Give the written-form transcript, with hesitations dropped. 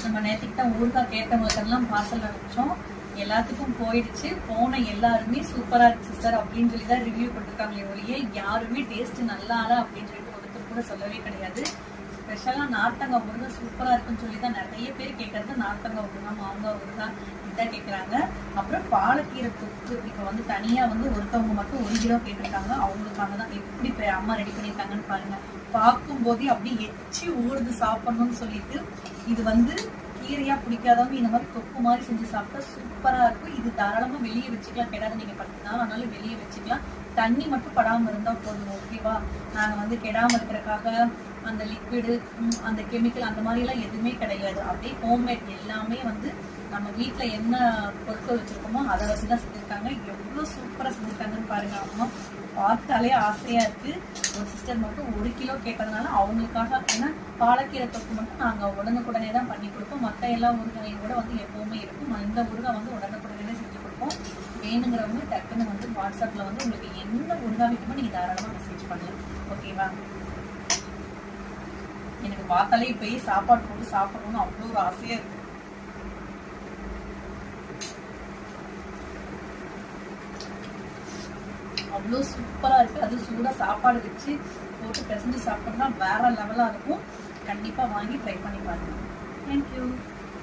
நம்ம நேற்றுக்கு தான் ஊறுகாய் கேட்டவங்களுக்கெல்லாம் பார்சல் அனுப்பிச்சோம். எல்லாத்துக்கும் போயிடுச்சு. போன எல்லாருமே சூப்பரா இருக்கு சிஸ்டர் அப்படின்னு சொல்லி தான் ரிவ்யூ கொடுத்துருக்காங்களே ஒழிய யாருமே டேஸ்ட் நல்லா அப்படின்னு சொல்லிட்டு ஒருத்தர் கூட சொல்லவே கிடையாது. ஸ்பெஷலா நார்த்தங்காய் ஊறுகாய் சூப்பரா இருக்குன்னு சொல்லி தான் நிறைய பேர் கேட்கறது. நார்த்தங்காய் ஊறுகாய், மாங்காய் ஊறுகாய் இதான் கேட்குறாங்க. அப்புறம் பாலக்கீரை தொக்கு இப்போ வந்து தனியா வந்து ஒருத்தவங்க மட்டும் 1 கிலோ கேட்டிருக்காங்க. அவங்களுக்காக தான் எப்படி அம்மா ரெடி பண்ணியிருக்காங்கன்னு பாருங்க. பார்க்கும் போதே அப்படியே எச்சி ஊறுது சாப்பிடணும்னு சொல்லிட்டு. இது வந்து கீரையா பிடிக்காதவங்க இந்த மாதிரி தொக்கு மாதிரி செஞ்சு சாப்பிட்டா சூப்பரா இருக்கும். இது தாராளமா வெளியே வச்சுக்கலாம், கெடாது. நீங்க 10 நாள் ஆனாலும் வெளியே வச்சுக்கலாம். தண்ணி மட்டும் படாம இருந்தா போதும். ஓகேவா? நாங்க வந்து கெடாம இருக்கிறதுக்காக அந்த லிக்விடு, அந்த கெமிக்கல் அந்த மாதிரி எல்லாம் எதுவுமே கிடையாது. அப்படியே ஹோம்மேட் எல்லாமே வந்து நம்ம வீட்டுல என்ன பொருட்கள் வச்சிருக்கோமோ அதை வச்சுதான் செஞ்சிருக்காங்க. எவ்வளவு சூப்பரா செஞ்சிருக்காங்கன்னு பாருங்க. அம்மா பார்த்தாலே ஆசையா இருக்கு. ஒரு சிஸ்டர் மட்டும் 1 கிலோ கேட்டதுனால அவங்களுக்காக, ஏன்னா பாலக்கீரை தொக்கு மட்டும் நாங்க உடனுக்குடனே தான் பண்ணி கொடுப்போம். மற்ற எல்லா ஊறுகாயும் கூட வந்து எப்பவுமே இருக்கும். இந்த ஊறுகாய் வந்து உடனுக்குடனே செஞ்சு கொடுப்போம். வேணுங்கிறவங்க டக்குன்னு வந்து வாட்ஸ்அப்ல வந்து உங்களுக்கு என்ன ஊறுகாய் வேணுமோ நீங்க தாராளமா மெசேஜ் பண்ணலாம். ஓகேவா? எனக்கு பார்த்தாலே இப்பயே சாப்பாடு போட்டு சாப்பிடணும்னு அவ்வளோ ஒரு ஆசையா இருக்கு. அவ்வளோ சூப்பரா இருக்கு. அது சூடா சாப்பாடு வச்சு போட்டு பிசைஞ்சு சாப்பிட்டோம்னா வேற லெவலா இருக்கும். கண்டிப்பா வாங்கி ட்ரை பண்ணி பாருங்க. தேங்க்யூ.